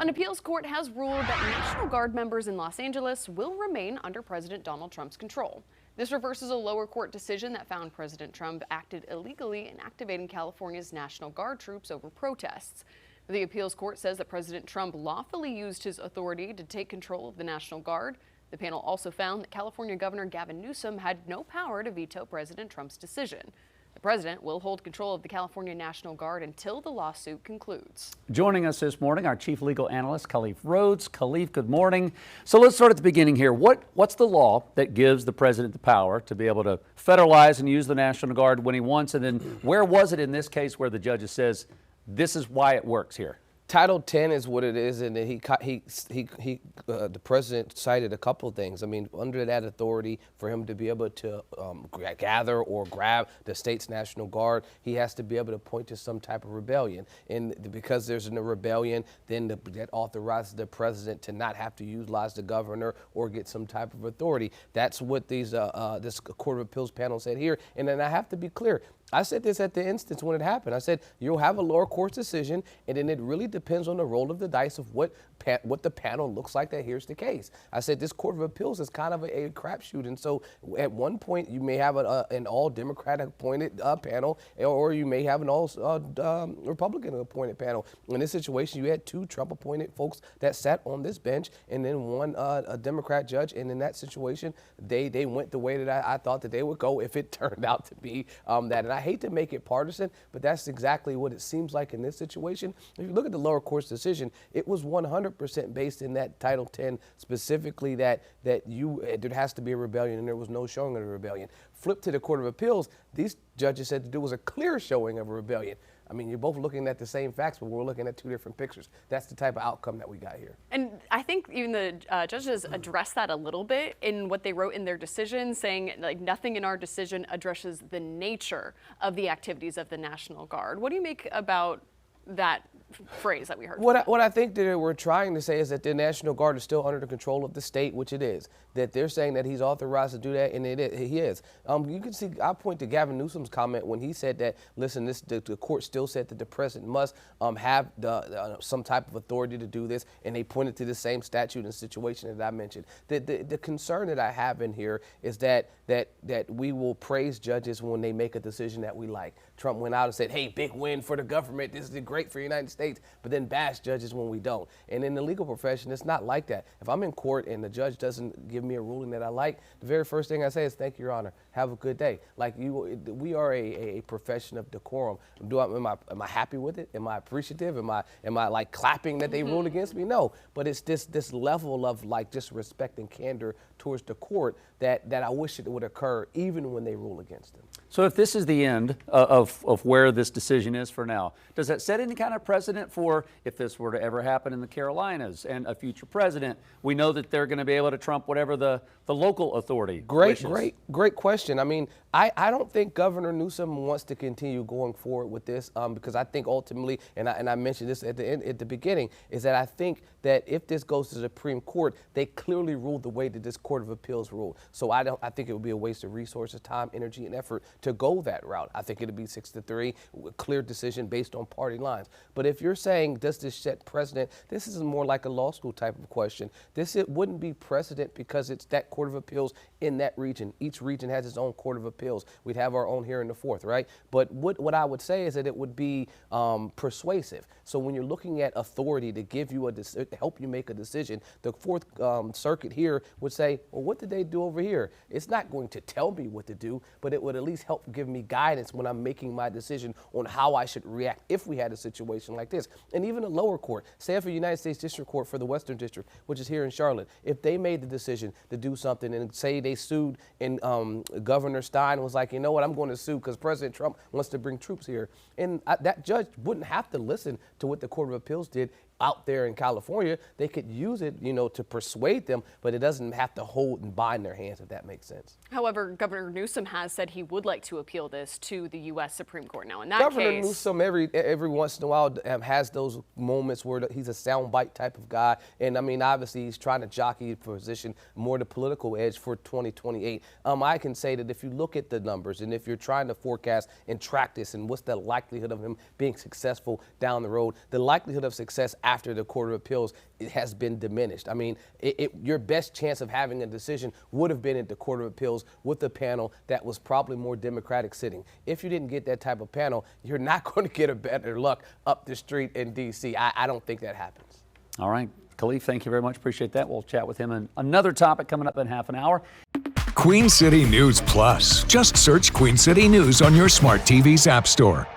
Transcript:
An appeals court has ruled that National Guard members in Los Angeles will remain under President Donald Trump's control. This reverses a lower court decision that found President Trump acted illegally in activating California's National Guard troops over protests. The appeals court says that President Trump lawfully used his authority to take control of the National Guard. The panel also found that California Governor Gavin Newsom had no power to veto President Trump's decision. The president will hold control of the California National Guard until the lawsuit concludes. Joining us this morning, our chief legal analyst, Khalif Rhodes. Khalif, good morning. So let's start at the beginning here. What's the law that gives the president the power to be able to federalize and use the National Guard when he wants? And then where was it in this case where the judge says, this is why it works here? Title 10 is what it is, and the president cited a couple of things. I mean, under that authority, for him to be able to gather or grab the state's National Guard, he has to be able to point to some type of rebellion. And because there's a rebellion, then that authorizes the president to not have to utilize the governor or get some type of authority. That's what this Court of Appeals panel said here. And then I have to be clear. I said this at the instance when it happened. I said, you'll have a lower court's decision, and then it really depends on the roll of the dice of what the panel looks like that hears the case. I said this Court of Appeals is kind of a crapshoot, and so at one point you may have an all-Democratic appointed panel, or you may have an all-Republican appointed panel. In this situation, you had two Trump-appointed folks that sat on this bench, and then one a Democrat judge, and in that situation, they went the way that I thought that they would go if it turned out to be that. And I hate to make it partisan, but that's exactly what it seems like in this situation. If you look at the lower court's decision, it was 100% based in that Title 10 specifically that there has to be a rebellion, and there was no showing of a rebellion. Flip to the Court of Appeals, these judges said that there was a clear showing of a rebellion. I mean, you're both looking at the same facts, but we're looking at two different pictures. That's the type of outcome that we got here. And I think even the judges addressed that a little bit in what they wrote in their decision, saying like nothing in our decision addresses the nature of the activities of the National Guard. What do you make about that phrase that we heard? What I think that we're trying to say is that the National Guard is still under the control of the state, which it is. That they're saying that he's authorized to do that, and he is. You can see, I point to Gavin Newsom's comment when he said that, listen, the court still said that the president must have some type of authority to do this, and they pointed to the same statute and situation that I mentioned. The concern that I have in here is that we will praise judges when they make a decision that we like. Trump went out and said, hey, big win for the government. This is great for the United States, but then bash judges when we don't. And in the legal profession, it's not like that. If I'm in court and the judge doesn't give me a ruling that I like, the very first thing I say is, thank you, Your Honor. Have a good day. Like we are a profession of decorum. Am I happy with it? Am I appreciative? Am I like clapping that they ruled against me? No, but it's this level of like just respect and candor towards the court that I wish it would occur even when they rule against them. So if this is the end of where this decision is for now, does that set any kind of precedent for if this were to ever happen in the Carolinas and a future president? We know that they're going to be able to trump whatever the local authority wishes. Great question. I mean, I don't think Governor Newsom wants to continue going forward with this because I think ultimately, and I mentioned this at the beginning, is that I think that if this goes to the Supreme Court, they clearly ruled the way that this Court of Appeals ruled. So I think it would be a waste of resources, time, energy, and effort to go that route. I think it'll be 6-3, clear decision based on party lines. But if you're saying, does this set precedent, this is more like a law school type of question. It wouldn't be precedent because it's that Court of Appeals in that region. Each region has its own Court of Appeals. We'd have our own here in the fourth, right? But what I would say is that it would be persuasive. So when you're looking at authority to give you to help you make a decision, the Fourth Circuit here would say, well, what did they do over here? It's not going to tell me what to do, but it would at least help give me guidance when I'm making my decision on how I should react if we had a situation like this. And even a lower court, say if a United States District Court for the Western District, which is here in Charlotte, if they made the decision to do something and say they sued and Governor Stein was like, you know what, I'm going to sue because President Trump wants to bring troops here. And that judge wouldn't have to listen to what the Court of Appeals did out there in California. They could use it, to persuade them, but it doesn't have to hold and bind their hands, if that makes sense. However, Governor Newsom has said he would like to appeal this to the U.S. Supreme Court. Now, in that Governor case, Newsom every once in a while has those moments where he's a soundbite type of guy, and I mean, obviously, he's trying to jockey for position more the political edge for 2028. I can say that if you look at the numbers and if you're trying to forecast and track this and what's the likelihood of him being successful down the road, the likelihood of success after the Court of Appeals, it has been diminished. I mean, your best chance of having a decision would have been at the Court of Appeals with a panel that was probably more Democratic sitting. If you didn't get that type of panel, you're not going to get a better luck up the street in D.C. I don't think that happens. All right. Khalif, thank you very much. Appreciate that. We'll chat with him on another topic coming up in half an hour. Queen City News Plus. Just search Queen City News on your smart TV's app store.